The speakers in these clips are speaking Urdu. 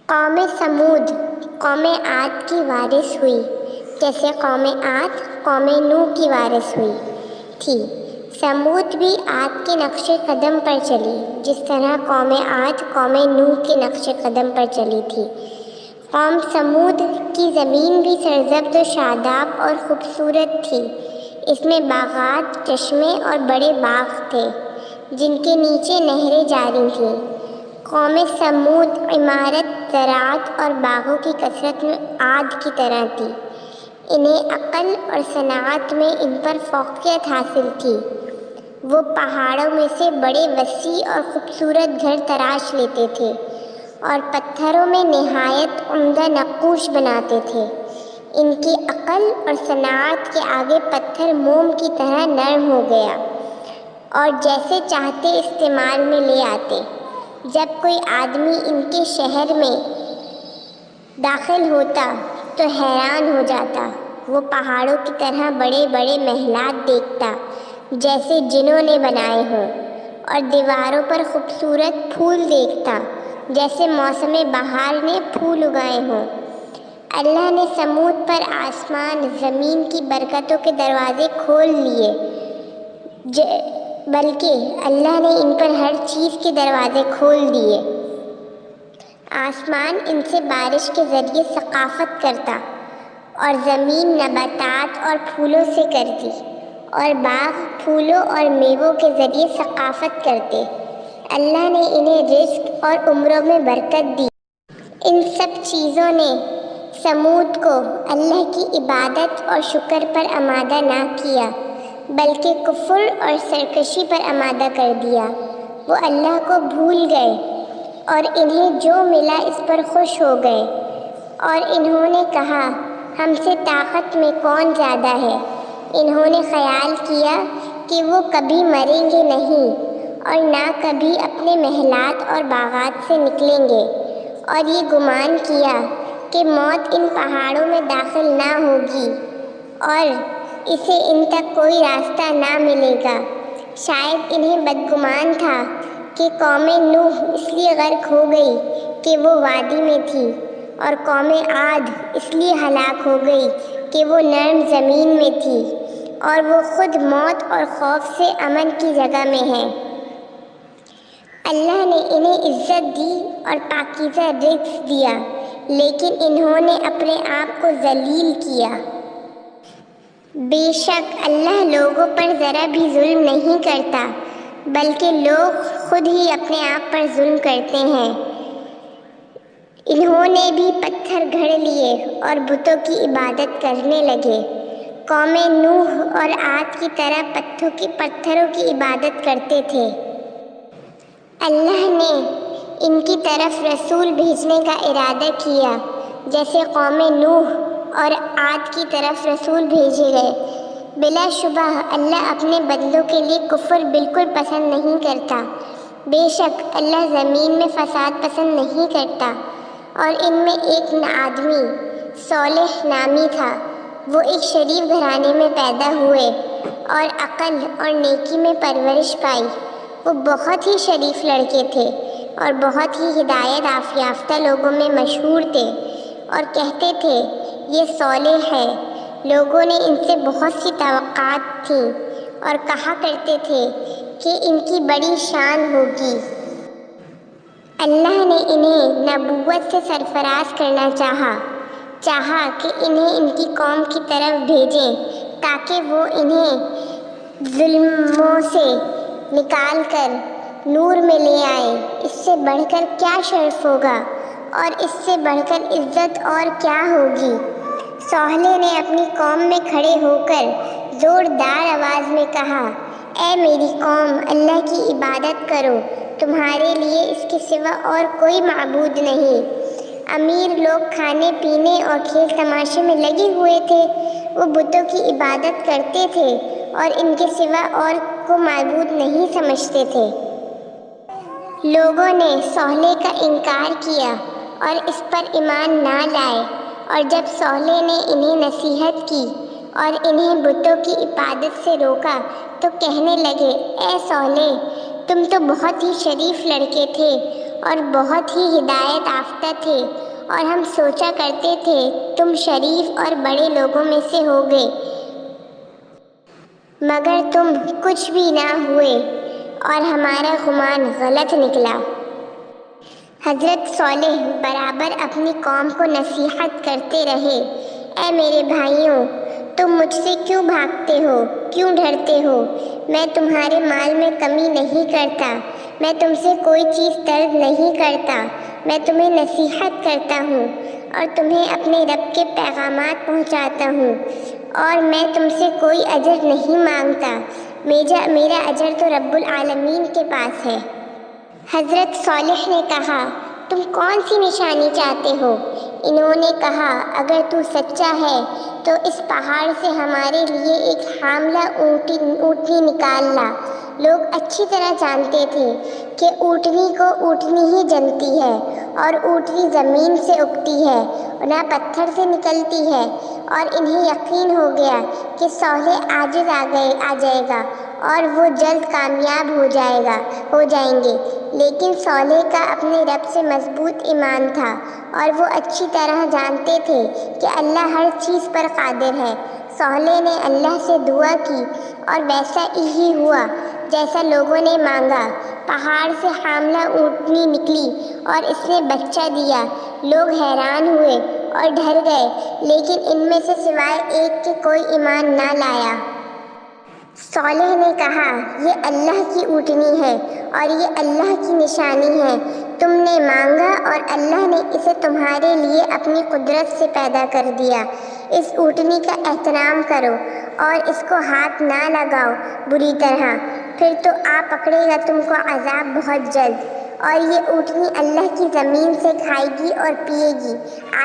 قوم سمود قوم عاد کی وارث ہوئی، جیسے قوم عاد قوم نوح کی وارث ہوئی تھی۔ سمود بھی عاد کے نقش قدم پر چلی، جس طرح قوم عاد قوم نوح کے نقش قدم پر چلی تھی۔ قوم سمود کی زمین بھی سرسبز و شاداب اور خوبصورت تھی۔ اس میں باغات، چشمے اور بڑے باغ تھے، جن کے نیچے نہریں جاری تھیں۔ قوم سمود عمارت، زراعت اور باغوں کی کثرت میں عاد کی طرح تھی۔ انہیں عقل اور صنعت میں ان پر فوقیت حاصل تھی۔ وہ پہاڑوں میں سے بڑے وسیع اور خوبصورت گھر تراش لیتے تھے اور پتھروں میں نہایت عمدہ نقوش بناتے تھے۔ ان کی عقل اور صنعت کے آگے پتھر موم کی طرح نرم ہو گیا اور جیسے چاہتے استعمال میں لے آتے۔ جب کوئی آدمی ان کے شہر میں داخل ہوتا تو حیران ہو جاتا۔ وہ پہاڑوں کی طرح بڑے بڑے محلات دیکھتا، جیسے جنوں نے بنائے ہوں، اور دیواروں پر خوبصورت پھول دیکھتا، جیسے موسم بہار نے پھول اگائے ہوں۔ اللہ نے سمود پر آسمان زمین کی برکتوں کے دروازے کھول لیے، بلکہ اللہ نے ان پر ہر چیز کے دروازے کھول دیے۔ آسمان ان سے بارش کے ذریعے ثقافت کرتا اور زمین نباتات اور پھولوں سے کرتی، اور باغ پھولوں اور میووں کے ذریعے ثقافت کرتے۔ اللہ نے انہیں رزق اور عمروں میں برکت دی۔ ان سب چیزوں نے سمود کو اللہ کی عبادت اور شکر پر آمادہ نہ کیا، بلکہ کفر اور سرکشی پر آمادہ کر دیا۔ وہ اللہ کو بھول گئے اور انہیں جو ملا اس پر خوش ہو گئے، اور انہوں نے کہا، ہم سے طاقت میں کون زیادہ ہے۔ انہوں نے خیال کیا کہ وہ کبھی مریں گے نہیں اور نہ کبھی اپنے محلات اور باغات سے نکلیں گے، اور یہ گمان کیا کہ موت ان پہاڑوں میں داخل نہ ہوگی اور اسے ان تک کوئی راستہ نہ ملے گا۔ شاید انہیں بدگمان تھا کہ قوم نوح اس لیے غرق ہو گئی کہ وہ وادی میں تھی، اور قوم عاد اس لیے ہلاک ہو گئی کہ وہ نرم زمین میں تھی، اور وہ خود موت اور خوف سے امن کی جگہ میں ہے۔ اللہ نے انہیں عزت دی اور پاکیزہ رزق دیا، لیکن انہوں نے اپنے آپ کو ذلیل کیا۔ بے شک اللہ لوگوں پر ذرا بھی ظلم نہیں کرتا، بلکہ لوگ خود ہی اپنے آپ پر ظلم کرتے ہیں۔ انہوں نے بھی پتھر گھڑ لیے اور بتوں کی عبادت کرنے لگے۔ قوم نوح اور عاد کی طرح پتھروں کی عبادت کرتے تھے۔ اللہ نے ان کی طرف رسول بھیجنے کا ارادہ کیا، جیسے قوم نوح اور عاد کی طرف رسول بھیجے گئے۔ بلا شبہ اللہ اپنے بندوں کے لیے کفر بالکل پسند نہیں کرتا۔ بے شک اللہ زمین میں فساد پسند نہیں کرتا۔ اور ان میں ایک آدمی صالح نامی تھا۔ وہ ایک شریف گھرانے میں پیدا ہوئے اور عقل اور نیکی میں پرورش پائی۔ وہ بہت ہی شریف لڑکے تھے اور بہت ہی ہدایت یافتہ لوگوں میں مشہور تھے، اور کہتے تھے یہ صالح ہے۔ لوگوں نے ان سے بہت سی توقعات تھیں اور کہا کرتے تھے کہ ان کی بڑی شان ہوگی۔ اللہ نے انہیں نبوت سے سرفراز کرنا چاہا کہ انہیں ان کی قوم کی طرف بھیجیں تاکہ وہ انہیں ظلموں سے نکال کر نور میں لے آئے۔ اس سے بڑھ کر کیا شرف ہوگا اور اس سے بڑھ کر عزت اور کیا ہوگی۔ صالح نے اپنی قوم میں کھڑے ہو کر زوردار آواز میں کہا، اے میری قوم، اللہ کی عبادت کرو، تمہارے لیے اس کے سوا اور کوئی معبود نہیں۔ امیر لوگ کھانے پینے اور کھیل تماشے میں لگے ہوئے تھے۔ وہ بتوں کی عبادت کرتے تھے اور ان کے سوا اور کو معبود نہیں سمجھتے تھے۔ لوگوں نے صالح کا انکار کیا اور اس پر ایمان نہ لائے، اور جب صالح نے انہیں نصیحت کی اور انہیں بتوں کی عبادت سے روکا تو کہنے لگے، اے صالح، تم تو بہت ہی شریف لڑکے تھے اور بہت ہی ہدایت یافتہ تھے، اور ہم سوچا کرتے تھے تم شریف اور بڑے لوگوں میں سے ہوگے، مگر تم کچھ بھی نہ ہوئے اور ہمارا گمان غلط نکلا۔ حضرت صالح برابر اپنی قوم کو نصیحت کرتے رہے، اے میرے بھائیوں، تم مجھ سے کیوں بھاگتے ہو، کیوں ڈرتے ہو؟ میں تمہارے مال میں کمی نہیں کرتا، میں تم سے کوئی چیز طلب نہیں کرتا، میں تمہیں نصیحت کرتا ہوں اور تمہیں اپنے رب کے پیغامات پہنچاتا ہوں، اور میں تم سے کوئی اجر نہیں مانگتا، میرا اجر تو رب العالمین کے پاس ہے۔ حضرت صالح نے کہا، تم کون سی نشانی چاہتے ہو؟ انہوں نے کہا، اگر تو سچا ہے تو اس پہاڑ سے ہمارے لیے ایک حاملہ اونٹنی نکال لا۔ لوگ اچھی طرح جانتے تھے کہ اونٹنی کو اونٹنی ہی جنتی ہے، اور اونٹنی زمین سے اگتی ہے، نہ پتھر سے نکلتی ہے، اور انہیں یقین ہو گیا کہ صالح عاجز آ جائے گا اور وہ جلد کامیاب ہو جائیں گے، لیکن صالح کا اپنے رب سے مضبوط ایمان تھا، اور وہ اچھی طرح جانتے تھے کہ اللہ ہر چیز پر قادر ہے۔ صالح نے اللہ سے دعا کی اور ویسا ہی ہوا جیسا لوگوں نے مانگا، پہاڑ سے حاملہ اونٹنی نکلی اور اس نے بچہ دیا۔ لوگ حیران ہوئے اور ڈر گئے، لیکن ان میں سے سوائے ایک کے کوئی ایمان نہ لایا۔ صالح نے کہا، یہ اللہ کی اونٹنی ہے اور یہ اللہ کی نشانی ہے، تم نے مانگا اور اللہ نے اسے تمہارے لیے اپنی قدرت سے پیدا کر دیا۔ اس اونٹنی کا احترام کرو اور اس کو ہاتھ نہ لگاؤ بری طرح، پھر تو آ پکڑے گا تم کو عذاب بہت جلد، اور یہ اونٹنی اللہ کی زمین سے کھائے گی اور پیے گی،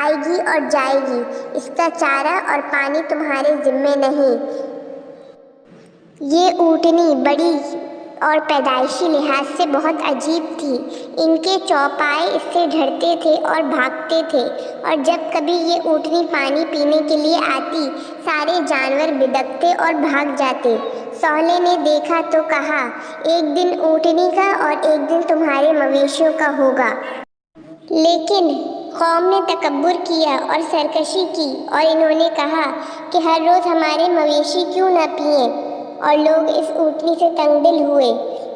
آئے گی اور جائے گی، اس کا چارہ اور پانی تمہارے ذمے نہیں۔ یہ اونٹنی بڑی اور پیدائشی لحاظ سے بہت عجیب تھی، ان کے چوپائے اس سے ڈرتے تھے اور بھاگتے تھے، اور جب کبھی یہ اونٹنی پانی پینے کے لیے آتی، سارے جانور بدکتے اور بھاگ جاتے۔ صالح نے دیکھا تو کہا، ایک دن اونٹنی کا اور ایک دن تمہارے مویشیوں کا ہوگا۔ لیکن قوم نے تکبر کیا اور سرکشی کی، اور انہوں نے کہا کہ ہر روز ہمارے مویشی کیوں نہ پئیں، اور لوگ اس اونٹنی سے تنگ دل ہوئے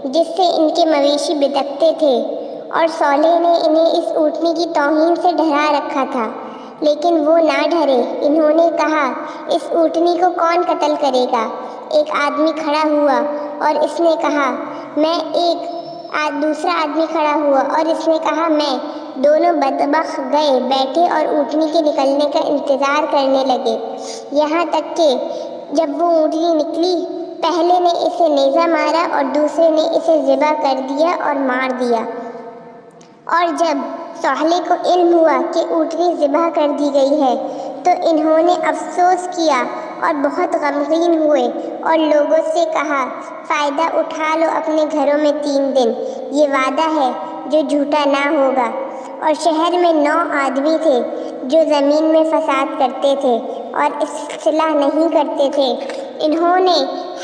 جس سے ان کے مویشی بدکتے تھے، اور صالح نے انہیں اس اونٹنی کی توہین سے ڈرا رکھا تھا، لیکن وہ نہ ڈرے۔ انہوں نے کہا، اس اونٹنی کو کون قتل کرے گا؟ ایک آدمی کھڑا ہوا اور اس نے کہا، میں۔ دوسرا آدمی کھڑا ہوا اور اس نے کہا، میں۔ دونوں بدبخت گئے بیٹھے اور اونٹنی کے نکلنے کا انتظار کرنے لگے، یہاں تک کہ جب وہ اونٹنی نکلی، پہلے نے اسے نیزہ مارا اور دوسرے نے اسے ذبح کر دیا اور مار دیا۔ اور جب صالح کو علم ہوا کہ اونٹنی ذبح کر دی گئی ہے تو انہوں نے افسوس کیا اور بہت غمگین ہوئے، اور لوگوں سے کہا، فائدہ اٹھا لو اپنے گھروں میں 3 دن، یہ وعدہ ہے جو جھوٹا نہ ہوگا۔ اور شہر میں 9 آدمی تھے جو زمین میں فساد کرتے تھے اور اصلاح نہیں کرتے تھے۔ انہوں نے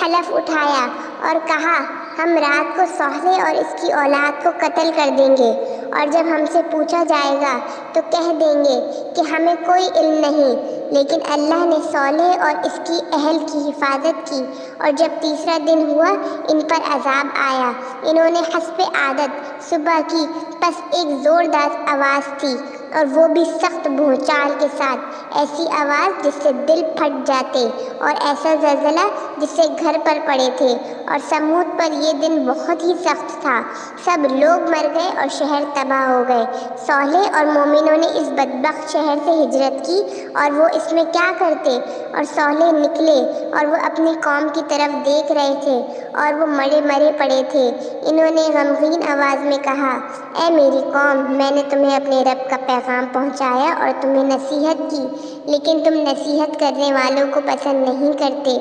حلف اٹھایا اور کہا، ہم رات کو صالح اور اس کی اولاد کو قتل کر دیں گے، اور جب ہم سے پوچھا جائے گا تو کہہ دیں گے کہ ہمیں کوئی علم نہیں، لیکن اللہ نے صالح اور اس کی اہل کی حفاظت کی، اور جب تیسرا دن ہوا ان پر عذاب آیا۔ انہوں نے حسب عادت صبح کی، پس ایک زوردار آواز تھی، اور وہ بھی سخت بھونچال کے ساتھ، ایسی آواز جس سے دل پھٹ جاتے، اور ایسا زلزلہ جس سے گھر پر پڑے تھے، اور سمود پر یہ دن بہت ہی سخت تھا، سب لوگ مر گئے اور شہر تباہ ہو گئے۔ صالح اور مومنوں نے اس بدبخت شہر سے ہجرت کی، اور وہ اس میں کیا کرتے؟ اور صالح نکلے اور وہ اپنی قوم کی طرف دیکھ رہے تھے، اور وہ مرے پڑے تھے۔ انہوں نے غمگین آواز میں کہا، اے میری قوم، میں نے تمہیں اپنے رب کا پیغام پہنچایا اور تمہیں نصیحت کی، لیکن تم نصیحت کرنے والوں کو پسند نہیں کرتے۔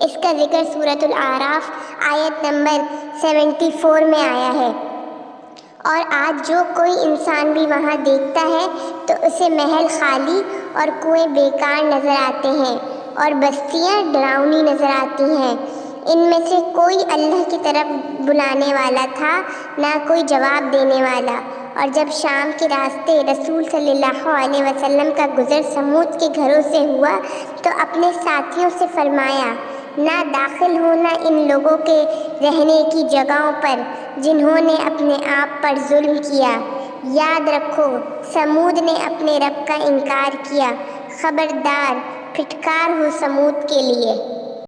اس کا ذکر سورۃ الاعراف آیت نمبر 74 میں آیا ہے۔ اور آج جو کوئی انسان بھی وہاں دیکھتا ہے تو اسے محل خالی اور کنویں بیکار نظر آتے ہیں، اور بستیاں ڈراؤنی نظر آتی ہیں۔ ان میں سے کوئی اللہ کی طرف بلانے والا تھا، نہ کوئی جواب دینے والا، اور جب شام کے راستے رسول صلی اللہ علیہ وسلم کا گزر سمود کے گھروں سے ہوا تو اپنے ساتھیوں سے فرمایا، نہ داخل ہونا ان لوگوں کے رہنے کی جگہوں پر جنہوں نے اپنے آپ پر ظلم کیا۔ یاد رکھو سمود نے اپنے رب کا انکار کیا، خبردار پھٹکار ہو سمود کے لیے۔